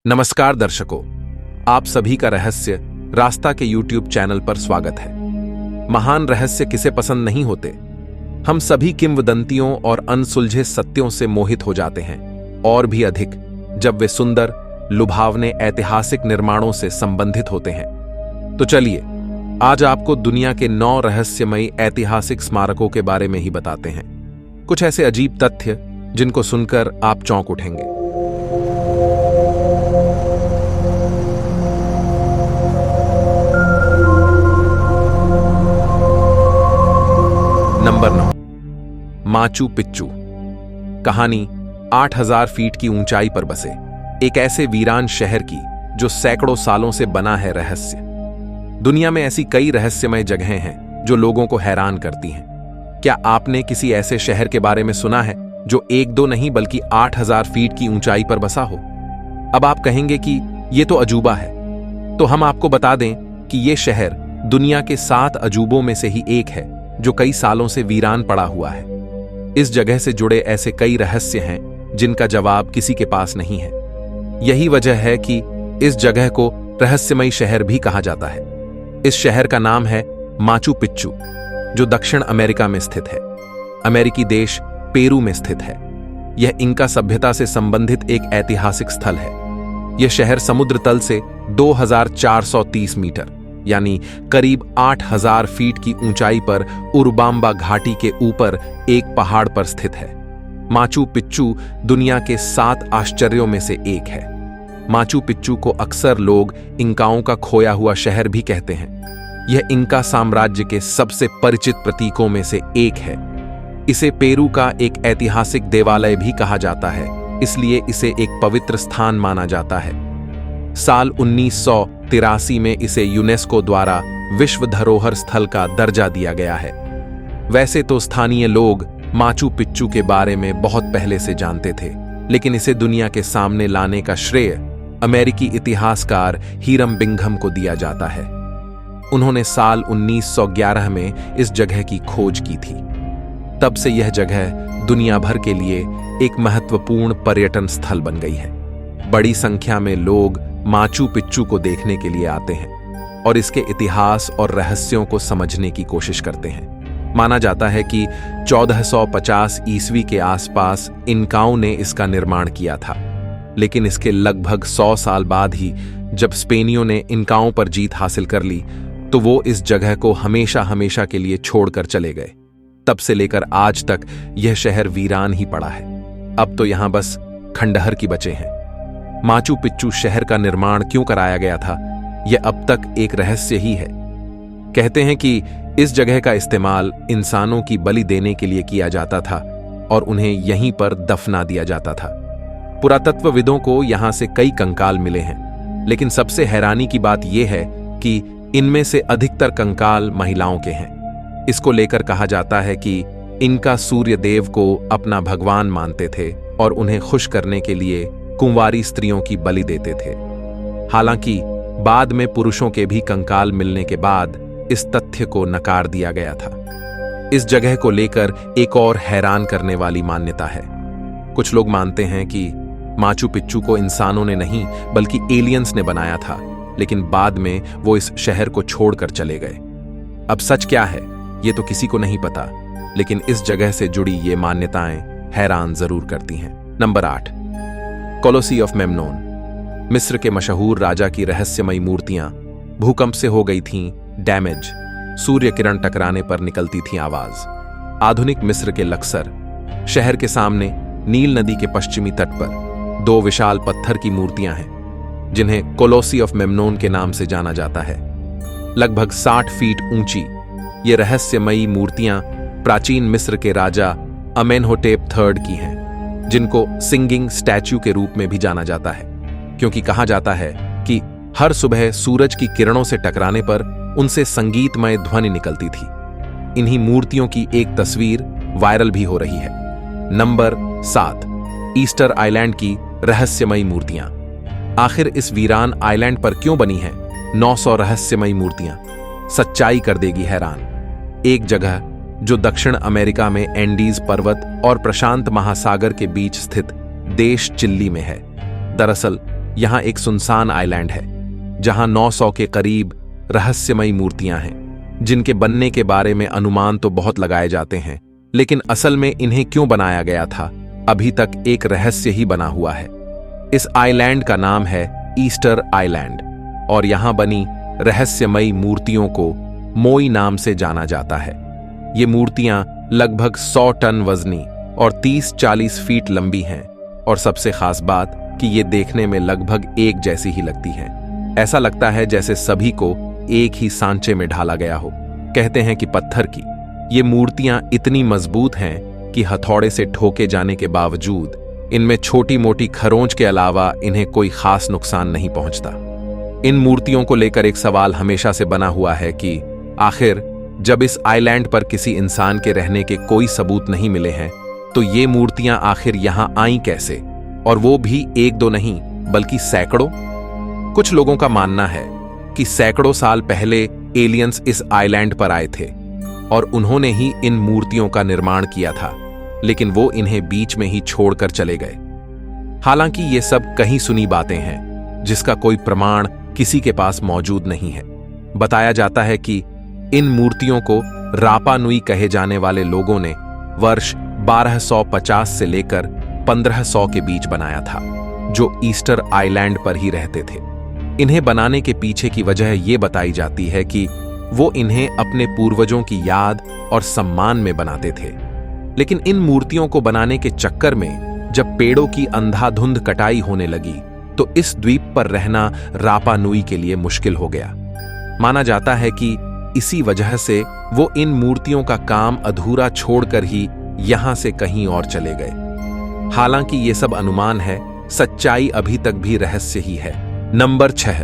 नमस्कार दर्शकों, आप सभी का रहस्य रास्ता के YouTube चैनल पर स्वागत है। महान रहस्य किसे पसंद नहीं होते। हम सभी किंवदंतियों और अनसुलझे सत्यों से मोहित हो जाते हैं, और भी अधिक जब वे सुंदर, लुभावने ऐतिहासिक निर्माणों से संबंधित होते हैं। तो चलिए आज आपको दुनिया के 9 रहस्यमयी ऐतिहासिक स्मारकों के बारे में ही बताते हैं। कुछ ऐसे अजीब तथ्य जिनको सुनकर आप चौंक उठेंगे। Number 9, Machu Picchu. कहानी 8000 फीट की ऊंचाई पर बसे एक ऐसे वीरान शहर की जो सैकड़ों सालों से बना है रहस्य। दुनिया में ऐसी कई रहस्यमय जगहें हैं जो लोगों को हैरान करती हैं। क्या आपने किसी ऐसे शहर के बारे में सुना है जो एक दो नहीं बल्कि 8000 फीट की ऊंचाई पर बसा हो? अब आप कहेंगे कि यह तो अजूबा है, तो हम आपको बता दें कि यह शहर दुनिया के 7 अजूबों में से ही एक है जो कई सालों से वीरान पड़ा हुआ है। इस जगह से जुड़े ऐसे कई रहस्य हैं जिनका जवाब किसी के पास नहीं है। यही वजह है कि इस जगह को रहस्यमयी शहर भी कहा जाता है। इस शहर का नाम है माचू पिच्चू, जो दक्षिण अमेरिका में स्थित है। अमेरिकी देश पेरू में स्थित है। यह इंका सभ्यता से संबंधित एक ऐतिहासिक स्थल है। यह शहर समुद्र तल से 2430 मीटर यानी करीब 8000 फीट की ऊंचाई पर उरबांबा घाटी के ऊपर एक पहाड़ पर स्थित है। माचू पिच्चू दुनिया के 7 आश्चर्यों में से एक है। माचू पिच्चू को अक्सर लोग इंकाओं का खोया हुआ शहर भी कहते हैं। यह इंका साम्राज्य के सबसे परिचित प्रतीकों में से एक है। इसे पेरू का एक ऐतिहासिक देवालय भी कहा जाता है, इसलिए इसे एक पवित्र स्थान माना जाता है। साल 1983 में इसे यूनेस्को द्वारा विश्व धरोहर स्थल का दर्जा दिया गया है। वैसे तो स्थानीय लोग माचू पिच्चू के बारे में बहुत पहले से जानते थे, लेकिन इसे दुनिया के सामने लाने का श्रेय अमेरिकी इतिहासकार हीरम बिंघम को दिया जाता है। उन्होंने साल 1911 में इस जगह की खोज की थी। तब से यह जगह दुनिया भर के लिए एक महत्वपूर्ण पर्यटन स्थल बन गई है। बड़ी संख्या में लोग माचू पिच्चू को देखने के लिए आते हैं और इसके इतिहास और रहस्यों को समझने की कोशिश करते हैं। माना जाता है कि 1450 ईस्वी के आसपास इंकाओं ने इसका निर्माण किया था, लेकिन इसके लगभग 100 साल बाद ही जब स्पेनियों ने इंकाओं पर जीत हासिल कर ली, तो वो इस जगह को हमेशा हमेशा के लिए छोड़कर चले गए। तब से लेकर आज तक यह शहर वीरान ही पड़ा है। अब तो यहां बस खंडहर की बचे हैं। माचू पिच्चू शहर का निर्माण क्यों कराया गया था, यह अब तक एक रहस्य ही है। कहते हैं कि इस जगह का इस्तेमाल इंसानों की बलि देने के लिए किया जाता था और उन्हें यहीं पर दफना दिया जाता था। पुरातत्वविदों को यहां से कई कंकाल मिले हैं, लेकिन सबसे हैरानी की बात यह है कि इनमें से अधिकतर कंकाल महिलाओं के हैं। इसको लेकर कहा जाता है कि इनका सूर्य देव को अपना भगवान मानते थे और उन्हें खुश करने के लिए कुंवारी स्त्रियों की बलि देते थे। हालांकि बाद में पुरुषों के भी कंकाल मिलने के बाद इस तथ्य को नकार दिया गया था। इस जगह को लेकर एक और हैरान करने वाली मान्यता है। कुछ लोग मानते हैं कि माचू पिच्चू को इंसानों ने नहीं बल्कि एलियंस ने बनाया था, लेकिन बाद में वो इस शहर को छोड़कर चले गए। अब सच क्या है ये तो किसी को नहीं पता, लेकिन इस जगह से जुड़ी ये मान्यताएं हैरान जरूर करती हैं। Number 8, Colossi of Memnon. मिस्र के मशहूर राजा की रहस्यमयी मूर्तियां भूकंप से हो गई थीं डैमेज। सूर्य किरण टकराने पर निकलती थी आवाज। आधुनिक मिस्र के लक्सर शहर के सामने नील नदी के पश्चिमी तट पर 2 विशाल पत्थर की मूर्तियां हैं, जिन्हें कोलोसी ऑफ मेम्नोन के नाम से जाना जाता है। लगभग 60 फीट ऊंची ये रहस्यमयी मूर्तियां प्राचीन मिस्र के राजा अमेनहोटेप III की हैं, जिनको सिंगिंग स्टैच्यू के रूप में भी जाना जाता है, क्योंकि कहा जाता है कि हर सुबह सूरज की किरणों से टकराने पर उनसे संगीतमय ध्वनि निकलती थी। इन्हीं मूर्तियों की एक तस्वीर वायरल भी हो रही है। नंबर 7, ईस्टर आइलैंड की रहस्यमयी मूर्तियां। आखिर इस वीरान आइलैंड पर क्यों बनी हैं 900 रहस्यमयी मूर्तियां? सच्चाई कर देगी हैरान। एक जगह जो दक्षिण अमेरिका में एंडीज पर्वत और प्रशांत महासागर के बीच स्थित देश चिली में है। दरअसल यहाँ एक सुनसान आइलैंड है जहां 900 के करीब रहस्यमयी मूर्तियां हैं, जिनके बनने के बारे में अनुमान तो बहुत लगाए जाते हैं, लेकिन असल में इन्हें क्यों बनाया गया था अभी तक एक रहस्य ही बना हुआ है। इस आइलैंड का नाम है ईस्टर आइलैंड और यहां बनी रहस्यमयी मूर्तियों को मोई नाम से जाना जाता है। ये मूर्तियां लगभग 100 टन वजनी और 30-40 फीट लंबी हैं और सबसे खास बात कि ये देखने में लगभग एक जैसी ही लगती हैं। ऐसा लगता है जैसे सभी को एक ही सांचे में ढाला गया हो। कहते हैं कि पत्थर की ये मूर्तियां इतनी मजबूत हैं कि हथौड़े से ठोके जाने के बावजूद इनमें छोटी मोटी खरोंच के अलावा इन्हें कोई खास नुकसान नहीं पहुंचता। इन मूर्तियों को लेकर एक सवाल हमेशा से बना हुआ है कि आखिर जब इस आइलैंड पर किसी इंसान के रहने के कोई सबूत नहीं मिले हैं तो ये मूर्तियां आखिर यहां आईं कैसे, और वो भी एक दो नहीं बल्कि सैकड़ों। कुछ लोगों का मानना है कि सैकड़ों साल पहले एलियंस इस आइलैंड पर आए थे और उन्होंने ही इन मूर्तियों का निर्माण किया था, लेकिन वो इन्हें बीच में ही छोड़कर चले गए। हालांकि ये सब कहीं सुनी बातें हैं जिसका कोई प्रमाण किसी के पास मौजूद नहीं है। बताया जाता है कि इन मूर्तियों को रापा नुई कहे जाने वाले लोगों ने वर्ष 1250 से लेकर 1500 के बीच बनाया था, जो ईस्टर आइलैंड पर ही रहते थे। इन्हें बनाने के पीछे की वजह यह बताई जाती है कि वो इन्हें अपने पूर्वजों की याद और सम्मान में बनाते थे। लेकिन इन मूर्तियों को बनाने के चक्कर में जब पेड़ों की अंधाधुंध कटाई होने लगी तो इस द्वीप पर रहना रापा नुई के लिए मुश्किल हो गया। माना जाता है कि इसी वजह से वो इन मूर्तियों का काम अधूरा छोड़कर ही यहां से कहीं और चले गए। हालांकि ये सब अनुमान है, सच्चाई अभी तक भी रहस्य ही है। नंबर 6,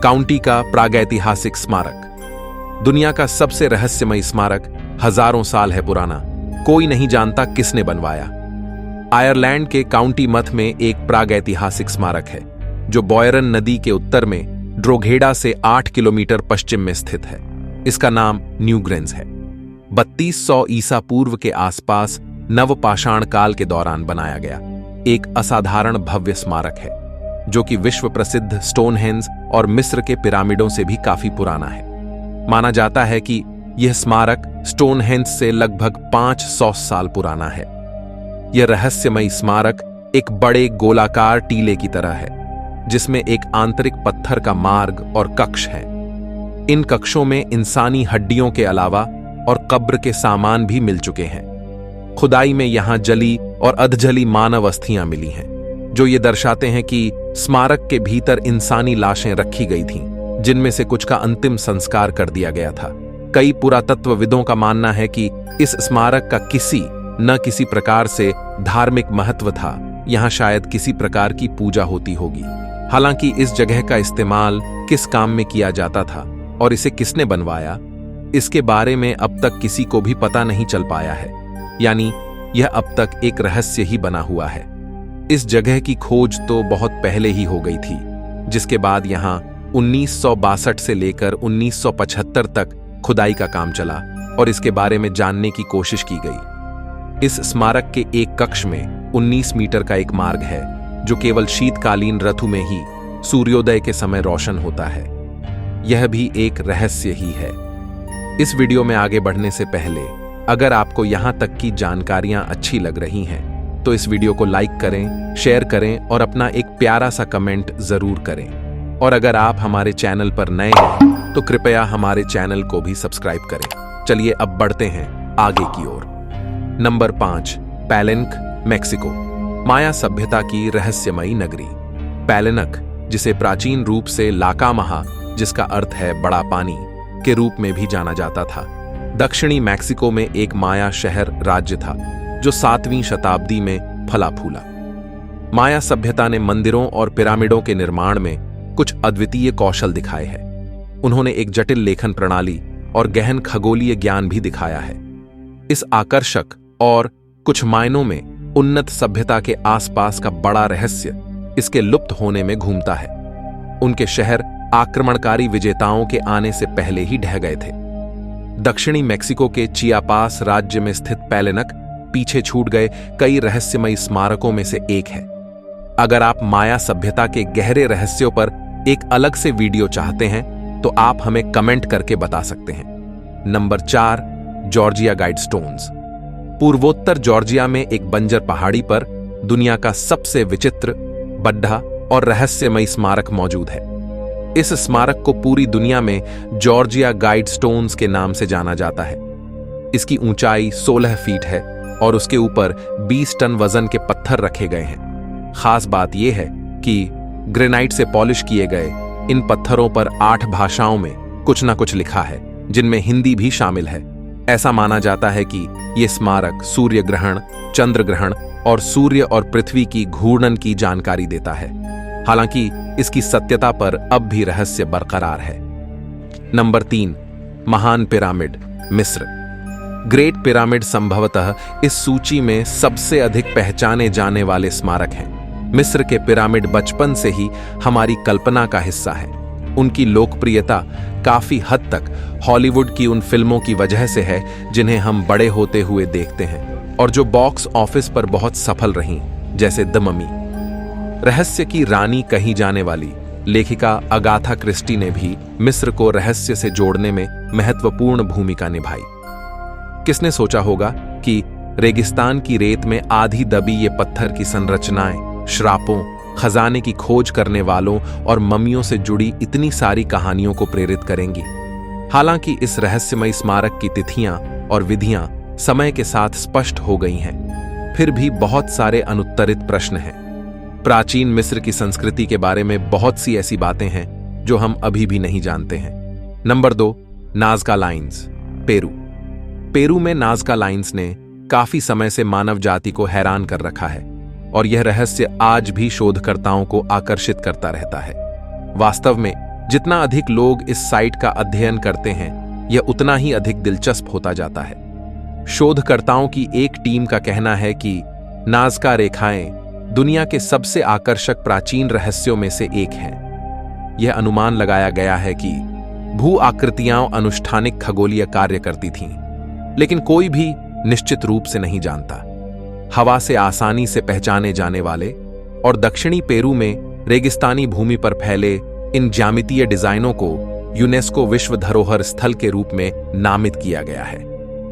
काउंटी का प्रागैतिहासिक स्मारक। दुनिया का सबसे रहस्यमयी स्मारक हजारों साल है पुराना, कोई नहीं जानता किसने बनवाया। आयरलैंड के काउंटी मथ में एक प्रागैतिहासिक स्मारक है जो बॉयरन नदी के उत्तर में ड्रोघेडा से 8 किलोमीटर पश्चिम में स्थित है। इसका नाम न्यूग्रेन्स है। 3200 ईसा पूर्व के आसपास नवपाषाण काल के दौरान बनाया गया एक असाधारण भव्य स्मारक है जो कि विश्व प्रसिद्ध स्टोनहेंज और मिस्र के पिरामिडों से भी काफी पुराना है। माना जाता है कि यह स्मारक स्टोनहेंज से लगभग 500 साल पुराना है। यह रहस्यमयी स्मारक एक बड़े गोलाकार टीले की तरह है जिसमें एक आंतरिक पत्थर का मार्ग और कक्ष है। इन कक्षों में इंसानी हड्डियों के अलावा और कब्र के सामान भी मिल चुके हैं। खुदाई में यहां जली और अधजली मानव अस्थियां मिली हैं जो ये दर्शाते हैं कि स्मारक के भीतर इंसानी लाशें रखी गई थीं, जिनमें से कुछ का अंतिम संस्कार कर दिया गया था। कई पुरातत्वविदों का मानना है कि इस स्मारक का किसी न किसी प्रकार से धार्मिक महत्व था। यहां शायद किसी प्रकार की पूजा होती होगी। हालांकि इस जगह का इस्तेमाल किस काम में किया जाता था और इसे किसने बनवाया, इसके बारे में अब तक किसी को भी पता नहीं चल पाया है। यानी यह अब तक एक रहस्य ही बना हुआ है। इस जगह की खोज तो बहुत पहले ही हो गई थी, जिसके बाद यहां 1962 से लेकर 1975 तक खुदाई का काम चला और इसके बारे में जानने की कोशिश की गई। इस स्मारक के एक कक्ष में 19 मीटर का एक मार्ग है जो केवल शीतकालीन ऋतु में ही सूर्योदय के समय रोशन होता है। यह भी एक रहस्य ही है। इस वीडियो में आगे बढ़ने से पहले अगर आपको यहां तक की जानकारियां अच्छी लग रही हैं तो इस वीडियो को लाइक करें, शेयर करें और अपना एक प्यारा सा कमेंट जरूर करें। और अगर आप हमारे चैनल पर नए हैं तो कृपया हमारे चैनल को भी सब्सक्राइब करें। चलिए अब बढ़ते हैं आगे की ओर। Number 5, पैलेनक, Mexico. माया सभ्यता की रहस्यमयी नगरी पैलेनक, जिसे प्राचीन रूप से लाकामहा, जिसका अर्थ है बड़ा पानी, के रूप में भी जाना जाता था, दक्षिणी मैक्सिको में एक माया शहर राज्य था जो 7वीं शताब्दी में फला फूला। माया सभ्यता ने मंदिरों और पिरामिडों के निर्माण में कुछ अद्वितीय कौशल दिखाए हैं। उन्होंने एक जटिल लेखन प्रणाली और गहन खगोलीय ज्ञान भी दिखाया है। इस आकर्षक और कुछ मायनों में उन्नत सभ्यता के आसपास का बड़ा रहस्य इसके लुप्त होने में घूमता है। उनके शहर आक्रमणकारी विजेताओं के आने से पहले ही ढह गए थे। दक्षिणी मेक्सिको के चियापास राज्य में स्थित पैलेनक पीछे छूट गए कई रहस्यमयी स्मारकों में से एक है। अगर आप माया सभ्यता के गहरे रहस्यों पर एक अलग से वीडियो चाहते हैं तो आप हमें कमेंट करके बता सकते हैं। Number 4, Georgia Guidestones. पूर्वोत्तर जॉर्जिया में एक बंजर पहाड़ी पर दुनिया का सबसे विचित्र, बड्ढा और रहस्यमयी स्मारक मौजूद है। इस स्मारक को पूरी दुनिया में जॉर्जिया गाइडस्टोन्स के नाम से जाना जाता है। इसकी ऊंचाई 16 फीट है और उसके ऊपर 20 टन वजन के पत्थर रखे गए हैं। खास बात यह है कि ग्रेनाइट से पॉलिश किए गए इन पत्थरों पर 8 भाषाओं में कुछ ना कुछ लिखा है, जिनमें हिंदी भी शामिल है। ऐसा माना जाता है कि यह स्मारक सूर्य ग्रहण, चंद्र ग्रहण और सूर्य और पृथ्वी की घूर्णन की जानकारी देता है। हालांकि इसकी सत्यता पर अब भी रहस्य बरकरार है। नंबर 3, महान पिरामिड, मिस्र। ग्रेट पिरामिड संभवतः इस सूची में सबसे अधिक पहचाने जाने वाले स्मारक हैं। मिस्र के पिरामिड बचपन से ही हमारी कल्पना का हिस्सा है। उनकी लोकप्रियता काफी हद तक हॉलीवुड की उन फिल्मों की वजह से है जिन्हें हम बड़े होते हुए देखते हैं और जो बॉक्स ऑफिस पर बहुत सफल रहीं, जैसे द ममी। रहस्य की रानी कही जाने वाली लेखिका अगाथा क्रिस्टी ने भी मिस्र को रहस्य से जोड़ने में महत्वपूर्ण भूमिका निभाई। किसने सोचा होगा कि रेगिस्तान की रेत में आधी दबी ये पत्थर की संरचनाएं श्रापों, खजाने की खोज करने वालों और मम्मियों से जुड़ी इतनी सारी कहानियों को प्रेरित करेंगी। हालांकि इस रहस्यमयी स्मारक की तिथियां और विधियां समय के साथ स्पष्ट हो गई हैं, फिर भी बहुत सारे अनुत्तरित प्रश्न हैं। प्राचीन मिस्र की संस्कृति के बारे में बहुत सी ऐसी बातें हैं जो हम अभी भी नहीं जानते हैं। Number 2, Nazca lines, Peru. Peru में नाज़का लाइन्स ने काफी समय से मानव जाति को हैरान कर रखा है और यह रहस्य आज भी शोधकर्ताओं को आकर्षित करता रहता है। वास्तव में जितना अधिक लोग इस साइट का अध्ययन करते हैं, यह उतना ही अधिक दिलचस्प होता जाता है। शोधकर्ताओं की एक टीम का कहना है कि नाज़का रेखाएं दुनिया के सबसे आकर्षक प्राचीन रहस्यों में से एक हैं। यह अनुमान लगाया गया है कि भू आकृतियां अनुष्ठानिक खगोलीय कार्य करती थीं, लेकिन कोई भी निश्चित रूप से नहीं जानता। हवा से आसानी से पहचाने जाने वाले और दक्षिणी पेरू में रेगिस्तानी भूमि पर फैले इन ज्यामितीय डिजाइनों को यूनेस्को विश्व धरोहर स्थल के रूप में नामित किया गया है।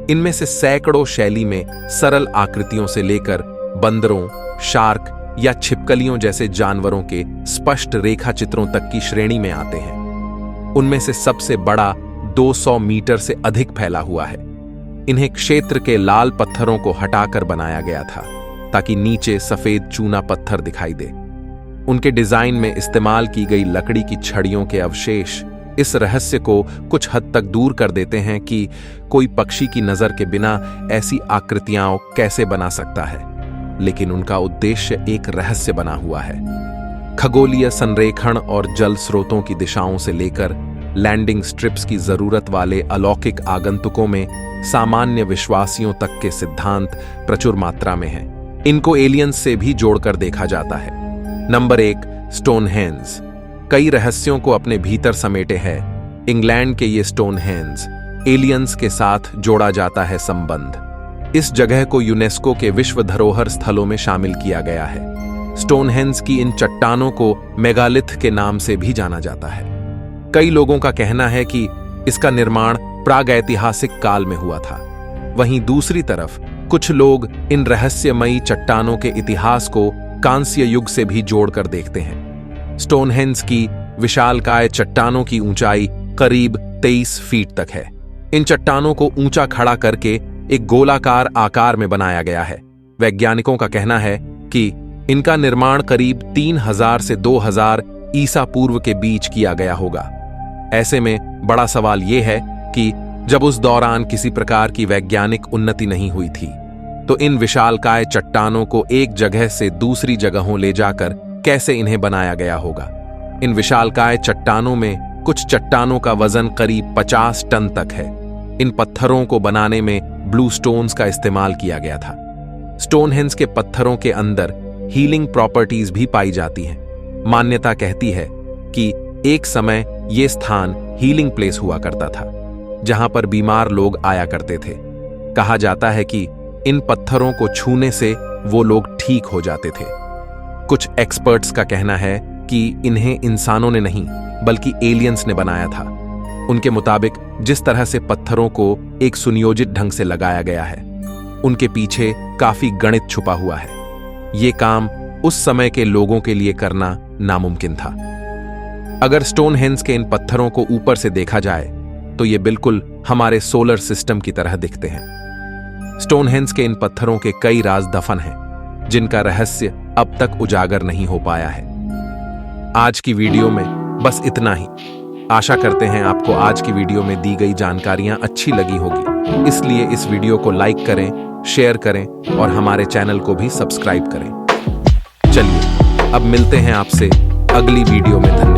इनमें से सैकड़ों शैली में सरल आकृतियों से लेकर बंदरों, शार्क या छिपकलियों जैसे जानवरों के स्पष्ट रेखा चित्रों तक की श्रेणी में आते हैं। उनमें से सबसे बड़ा 200 मीटर से अधिक फैला हुआ है। इन्हें क्षेत्र के लाल पत्थरों को हटाकर बनाया गया था ताकि नीचे सफेद चूना पत्थर दिखाई दे। उनके डिजाइन में इस्तेमाल की गई लकड़ी की छड़ियों के अवशेष इस रहस्य को कुछ हद तक दूर कर देते हैं कि कोई पक्षी की नजर के बिना ऐसी आकृतियां कैसे बना सकता है, लेकिन उनका उद्देश्य एक रहस्य बना हुआ है। खगोलीय संरेखण और जल स्रोतों की दिशाओं से लेकर लैंडिंग स्ट्रिप्स की जरूरत वाले अलौकिक आगंतुकों में सामान्य विश्वासियों तक के सिद्धांत प्रचुर मात्रा में हैं। इनको एलियंस से भी जोड़कर देखा जाता है। Number 1, Stonehenge. कई रहस्यों को अपने भीतर समेटे है इंग्लैंड के ये स्टोनहेंज एलियंस के साथ जोड़ा जाता है संबंध। इस जगह को यूनेस्को के विश्व धरोहर स्थलों में शामिल किया गया है। स्टोनहेंज की इन चट्टानों को मेगालिथ के नाम से भी जाना जाता है। कई लोगों का कहना है कि इसका निर्माण प्रागैतिहासिक काल में हुआ था। वहीं दूसरी तरफ कुछ लोग इन रहस्यमयी चट्टानों के इतिहास को कांस्य युग से भी जोड़कर देखते हैं। स्टोनहेंज की विशालकाय चट्टानों की ऊंचाई करीब 23 फीट तक है। इन चट्टानों को ऊंचा खड़ा करके एक गोलाकार आकार में बनाया गया है। वैज्ञानिकों का कहना है कि इनका निर्माण करीब 3000 से 2000 ईसा पूर्व के बीच किया गया होगा। ऐसे में बड़ा सवाल यह है कि जब उस दौरान किसी प्रकार की वैज्ञानिक उन्नति नहीं हुई थी, तो इन विशालकाय चट्टानों को एक जगह से दूसरी जगहों ले जाकर कैसे इन्हें बनाया गया होगा। इन विशालकाय चट्टानों में कुछ चट्टानों का वजन करीब 50 टन तक है। इन पत्थरों को बनाने में ब्लू स्टोन्स का इस्तेमाल किया गया था। स्टोनहेंज के पत्थरों के अंदर हीलिंग प्रॉपर्टीज भी पाई जाती हैं। मान्यता कहती है कि एक समय यह स्थान हीलिंग प्लेस हुआ करता था, जहां पर बीमार लोग आया करते थे। कहा जाता है कि इन पत्थरों को छूने से वो लोग ठीक हो जाते थे। कुछ एक्सपर्ट्स का कहना है कि इन्हें इंसानों ने नहीं बल्कि एलियंस ने बनाया था। उनके मुताबिक जिस तरह से पत्थरों को एक सुनियोजित ढंग से लगाया गया है, उनके पीछे काफी गणित छुपा हुआ है। ये काम उस समय के लोगों के लिए करना नामुमकिन था। अगर स्टोनहेंज के इन पत्थरों को ऊपर से देखा जाए तो ये बिल्कुल हमारे सोलर सिस्टम की तरह दिखते हैं। स्टोनहेंज के इन पत्थरों के कई राज दफन हैं, जिनका रहस्य अब तक उजागर नहीं हो पाया है। आज की वीडियो में बस इतना ही। आशा करते हैं आपको आज की वीडियो में दी गई जानकारियां अच्छी लगी होगी, इसलिए इस वीडियो को लाइक करें, शेयर करें और हमारे चैनल को भी सब्सक्राइब करें। चलिए अब मिलते हैं आपसे अगली वीडियो में। धन्यवाद।